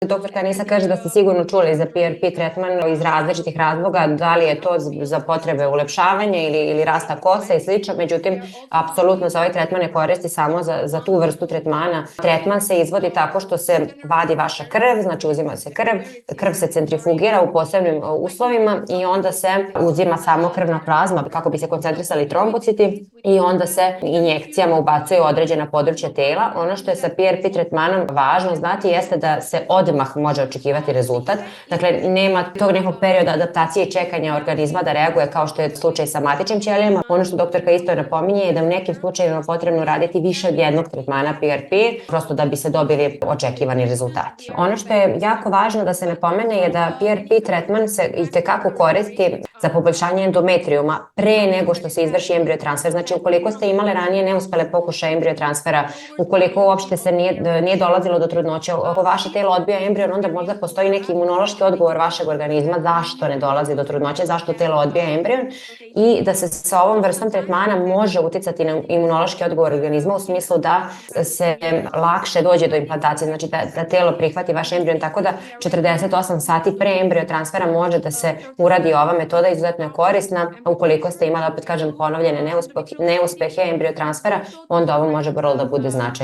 Doktor Kanisa kaže da ste sigurno čuli za PRP tretman iz različitih razloga, da li je to za potrebe ulepšavanja ili rasta kosa i slično, međutim, apsolutno za ovaj tretman ne koristi samo za tu vrstu tretmana. Tretman se izvodi tako što se vadi vaša krv, znači uzima se krv se centrifugira u posebnim uslovima i onda se uzima samo krvna plazma kako bi se koncentrisali trombociti i onda se injekcijama ubacuje određena područja tela. Ono što je sa PRP tretmanom važno znati jeste da se odmah može očekivati rezultat. Dakle, nema tog nekog perioda adaptacije i čekanja organizma da reaguje kao što je slučaj sa matičnim ćelijama. Ono što doktorka isto napominje je da u nekim slučajevima potrebno raditi više od jednog tretmana PRP, prosto da bi se dobili očekivani rezultati. Ono što je jako važno da se napomene je da PRP tretman se itekako koristi za poboljšanje endometrijuma pre nego što se izvrši embriotransfer. Znači, ukoliko ste imale ranije neuspele pokušaje embriotransfera, ukoliko uopšte se nije dolazilo do trudnoće, ako vaše telo odbija embrion, onda možda postoji neki imunološki odgovor vašeg organizma zašto ne dolazi do trudnoće, zašto telo odbija embrion i da se sa ovom vrstom tretmana može uticati na imunološki odgovor organizma u smislu da se lakše dođe do implantacije, znači da telo prihvati vaš embrion, tako da 48 sati pre embriotransfera može da se uradi ova metoda, izuzetno je korisna. Ukoliko ste imali, opet kažem, ponovljene neuspehe embriotransfera, onda ovo može vrlo da bude značajno.